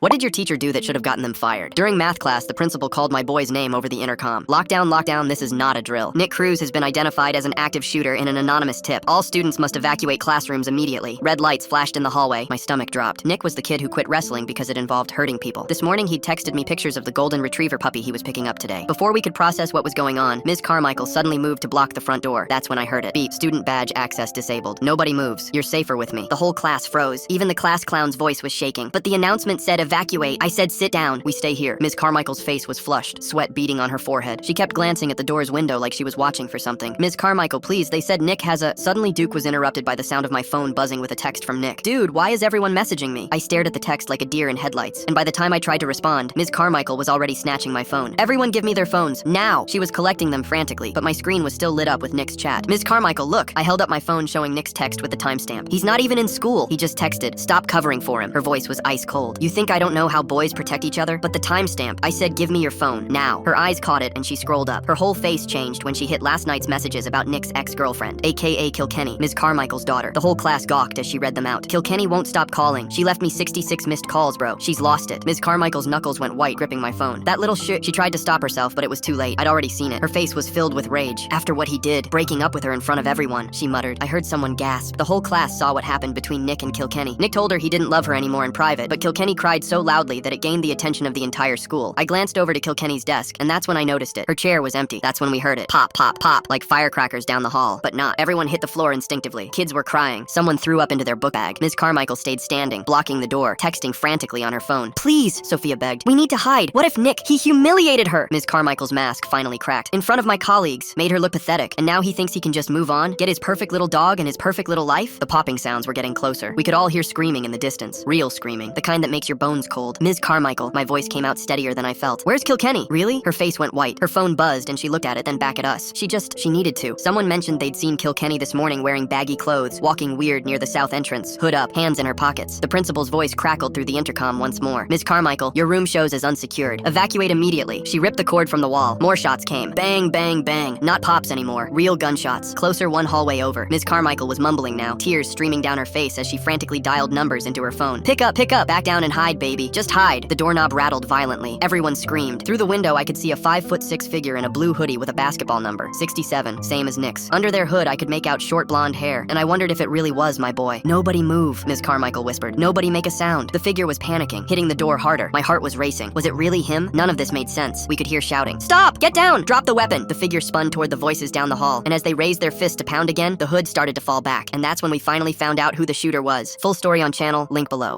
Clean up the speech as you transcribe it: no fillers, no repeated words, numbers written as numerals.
What did your teacher do that should have gotten them fired? During math class, the principal called my boy's name over the intercom. Lockdown, lockdown, this is not a drill. Nick Cruz has been identified as an active shooter in an anonymous tip. All students must evacuate classrooms immediately. Red lights flashed in the hallway. My stomach dropped. Nick was the kid who quit wrestling because it involved hurting people. This morning, he'd texted me pictures of the golden retriever puppy he was picking up today. Before we could process what was going on, Ms. Carmichael suddenly moved to block the front door. That's when I heard it. Beep, student badge access disabled. Nobody moves. You're safer with me. The whole class froze. Even the class clown's voice was shaking. But the announcement said evacuate. I said sit down. We stay here. Ms. Carmichael's face was flushed, sweat beading on her forehead. She kept glancing at the door's window like she was watching for something. Ms. Carmichael, please, they said Nick has a... Suddenly Duke was interrupted by the sound of my phone buzzing with a text from Nick. Dude, why is everyone messaging me? I stared at the text like a deer in headlights, and by the time I tried to respond, Ms. Carmichael was already snatching my phone. Everyone give me their phones, now! She was collecting them frantically, but my screen was still lit up with Nick's chat. Ms. Carmichael, look! I held up my phone showing Nick's text with the timestamp. He's not even in school. He just texted, stop covering for him. Her voice was ice cold. You think I don't know how boys protect each other? But the timestamp. I said, give me your phone, now. Her eyes caught it and she scrolled up. Her whole face changed when she hit last night's messages about Nick's ex-girlfriend, aka Kilkenny, Ms. Carmichael's daughter. The whole class gawked as she read them out. Kilkenny won't stop calling. She left me 66 missed calls, bro. She's lost it. Ms. Carmichael's knuckles went white, gripping my phone. That little shit. She tried to stop herself, but it was too late. I'd already seen it. Her face was filled with rage. After what he did, breaking up with her in front of everyone, she muttered. I heard someone gasp. The whole class saw what happened between Nick and Kilkenny. Nick told her he didn't love her anymore in private, but Kilkenny cried so loudly that it gained the attention of the entire school. I glanced over to Kilkenny's desk, and that's when I noticed it. Her chair was empty. That's when we heard it. Pop, pop, pop, like firecrackers down the hall. But not. Everyone hit the floor instinctively. Kids were crying. Someone threw up into their book bag. Ms. Carmichael stayed standing, blocking the door, texting frantically on her phone. Please, Sophia begged. We need to hide. What if Nick, he humiliated her? Ms. Carmichael's mask finally cracked. In front of my colleagues, made her look pathetic. And now he thinks he can just move on? Get his perfect little dog and his perfect little life? The popping sounds were getting closer. We could all hear screaming in the distance. Real screaming. The kind that makes your bones cold. Ms. Carmichael, my voice came out steadier than I felt. Where's Kilkenny? Really? Her face went white. Her phone buzzed and she looked at it, then back at us. She needed to. Someone mentioned they'd seen Kilkenny this morning wearing baggy clothes, walking weird near the south entrance, hood up, hands in her pockets. The principal's voice crackled through the intercom once more. Ms. Carmichael, your room shows as unsecured. Evacuate immediately. She ripped the cord from the wall. More shots came. Bang, bang, bang. Not pops anymore. Real gunshots. Closer one hallway over. Ms. Carmichael was mumbling now, tears streaming down her face as she frantically dialed numbers into her phone. Pick up, back down and hide, baby. Just hide. The doorknob rattled violently. Everyone screamed. Through the window, I could see a 5'6" figure in a blue hoodie with a basketball number. 67, same as Nick's. Under their hood, I could make out short blonde hair, and I wondered if it really was my boy. Nobody move, Ms. Carmichael whispered. Nobody make a sound. The figure was panicking, hitting the door harder. My heart was racing. Was it really him? None of this made sense. We could hear shouting. Stop! Get down! Drop the weapon! The figure spun toward the voices down the hall, and as they raised their fists to pound again, the hood started to fall back, and that's when we finally found out who the shooter was. Full story on channel, link below.